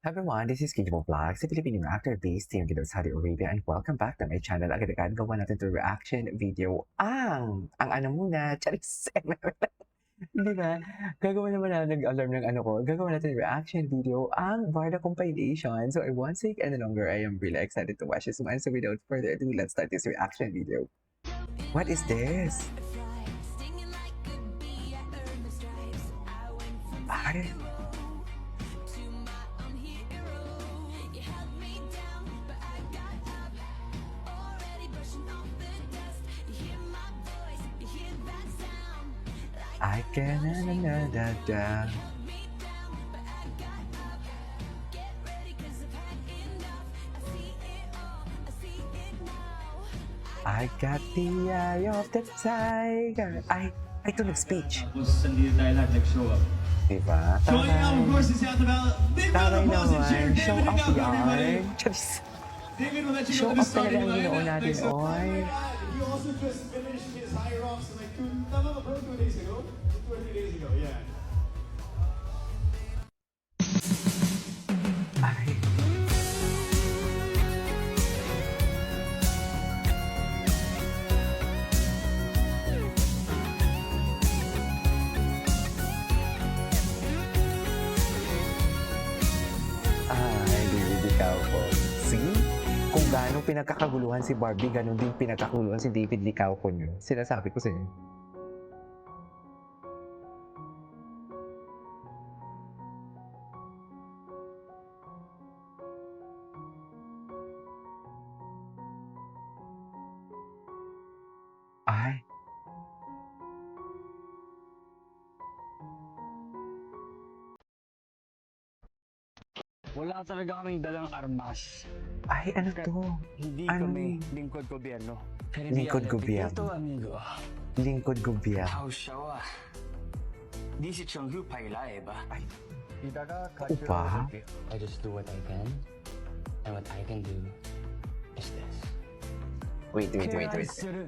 Hi everyone, this is Kinjimo Vlogs, a Filipino actor based in Saudi Arabia, and welcome back to my channel. Agad-agad gawa natin to reaction video ang ano muna, charis. Di ba? Gagawa naman natin nag-alarm ng ano ko. Gagawa natin reaction video ang Barda compilation. So I won't take any longer. I am really excited to watch this one. So without further ado, let's start this reaction video. What is this? Ay, I can na da da. I got the eye of the tiger. Ay, ito nag-speech. Tapos nandito tayo lahat nag-show up. Diba? Showing up, of course, is Isabel. Big round of applause and cheer. Show David up Nicalco, everybody. yarn. Charis. David will let you Show know the up starting talaga ang line. ginawa natin, Next up, oy. He also just finished his high rocks like tama ba bro, 2 days ago? 2 or 3 days ago, yeah. Ay. Ay, David Licauco. See? Kung gaano pinagkakaguluhan si Barbie, ganun din pinagkakaguluhan si David Licauco nyo. Sinasabi ko sa inyo. Ay. Wala talaga kaming dalang armas. Ay, ano to? Hindi Ano? kami lingkod gobyerno. Lingkod gobyerno. Ito, amigo. Lingkod gobyerno. 好熟啊！你是政府派来的吧？ Ay, 이다가 오빠. I just do what I can, and what I can do is this. wait. する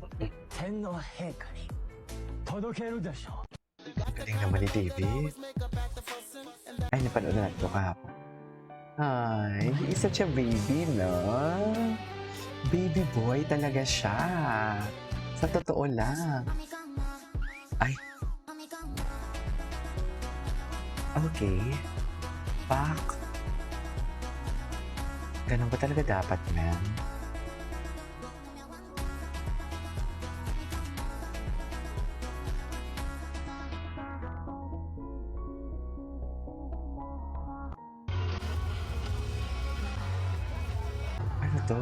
天皇陛下に届けるでしょう。 Galing naman ni David. Ay, napanood na natin ito kahapon. Ay, he's such a baby, no? Baby boy talaga siya. Sa totoo lang. Ay. Okay. Back. Ganun ba talaga dapat, man? Ano to?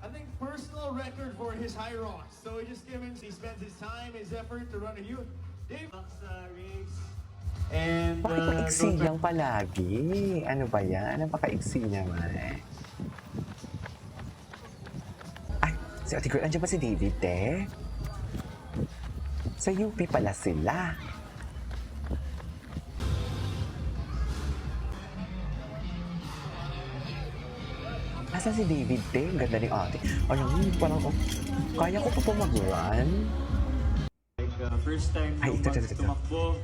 I think personal record for his high rocks. So he just he spends his time, his effort to run a huge Dave race. And Bakit maiksi lang palagi? Ano ba yan? Napaka-iksi naman eh. Ay, si Ate Girl, andyan ba si David, eh? Sa UP pala sila. Asa si David, te? Ang ganda ni ate. Alam mo, parang, kaya ko pa po mag-run. First time Ay, ito. tumakbo,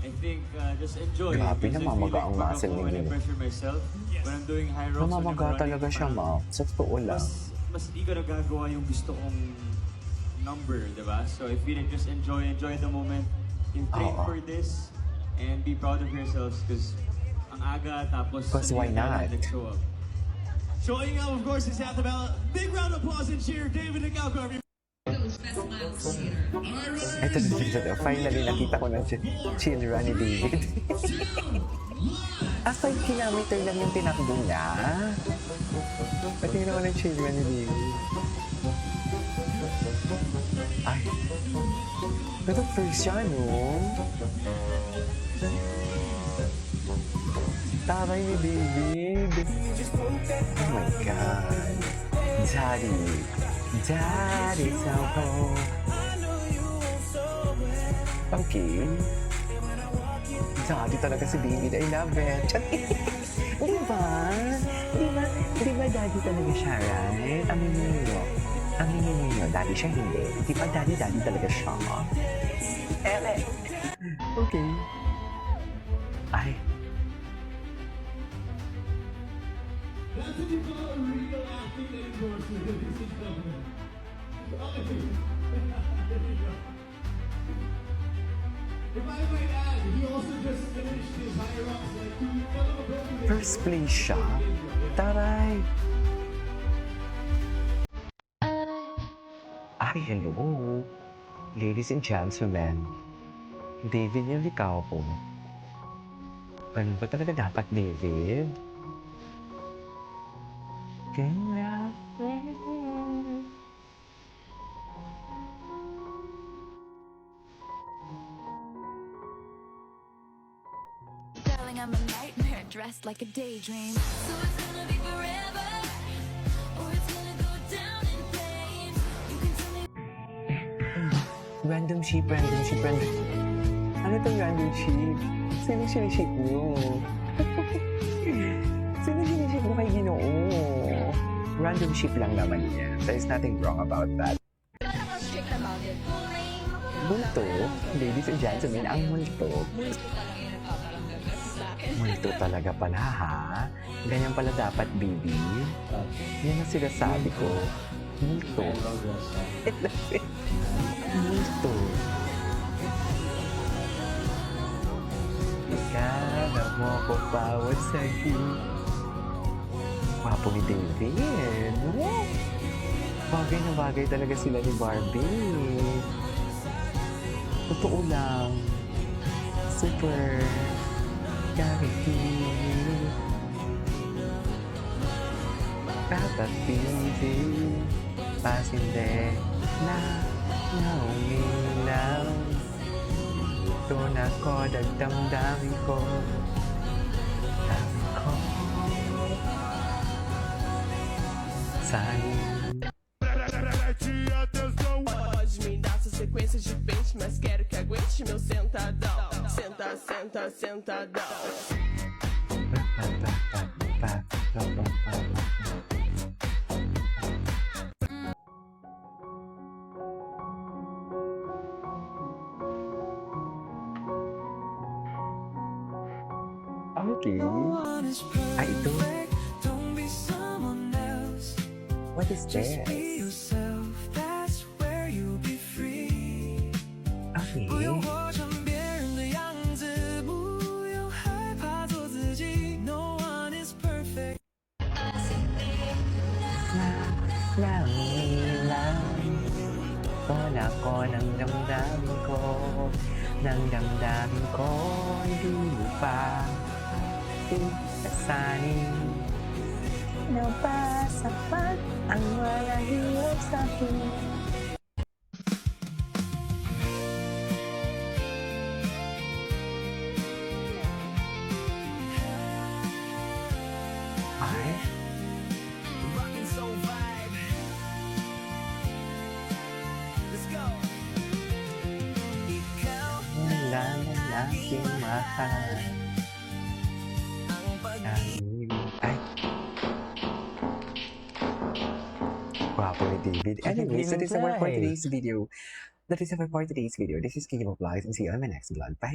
I think just enjoy. Grabe, Kasi namamaga feeling ang pag muscle ako, ni when I Nino. pressure myself, when I'm doing high rocks, when I'm Namamaga running, talaga siya, parang ma. Sa totoo lang. mas hindi ko nagagawa yung gusto kong number, di ba? So I feel like just enjoy the moment. You train Oo. for this and be proud of yourselves because ang aga tapos 'Cause why hindi tayo not? nag-show up. Showing up, of course, is Isabel. Big round of applause and cheer, David Nicalco, everybody. Ito. Finally, nakita ko na si Chilra ni David. Ah, 5 kilometer lang yung tinakbo niya. Patingin naman ng Chilra ni David. Ay. Ito first siya, no? Taray ni David. Oh my God. Daddy, so cold. Okay. Daddy talaga si David. I love it. Di ba? Di ba daddy talaga siya, right? Aminin niyo. Aminin niyo, daddy siya hindi. Di ba daddy talaga siya? Okay. Ay, That's what you call a real acting endorsement, ladies and gentlemen. Okay. There you go. If I might add, he also just finished his high rocks like 2 months ago. first place siya. Taray! Ay, hello. Ladies and gentlemen, David yung ikaw po. Ano ba talaga dapat, David? Kaya... Darling, I'm a nightmare dressed like a daydream. So it's gonna be forever, or it's gonna go down in flames. You can tell me Random sheep. Ano tong random sheep? Sino siniship mo? Sino siniship mo kay Ginoo? Random sheep lang naman yan. There's nothing wrong about that. Multo, ladies and gentlemen, ang multo. Multo talaga pala, ha? Ganyan pala dapat, baby. Yan ang sinasabi ko. Multo. Multo. Ikala mo ko bawat saging. Gwapo ni David. Bagay na bagay talaga sila ni Barbie. Totoo lang. Super. Carity. Kapatidi. Pasinde. Na umilaw. Ito na ko, dagdamdami ko. Dami ko. Sani. Pode me dar sua sequência de pente, mas quero que aguente meu sentadão. Senta, senta, sentadão. Okay. Ah, ito. What is this? Okay. Lang. Wala ko ng damdamin ko. Ng damdamin ko. Hindi pa. Kasanin. Ano ba sapat ang wala hirap sa'kin? Ay? Rockin' so vibe. Let's go. Ikaw Wala na nating mahal. Ay. Gwapo ni David. Anyways, that is our for today's video. This is King of Vlogs, and see you on my next vlog. Bye!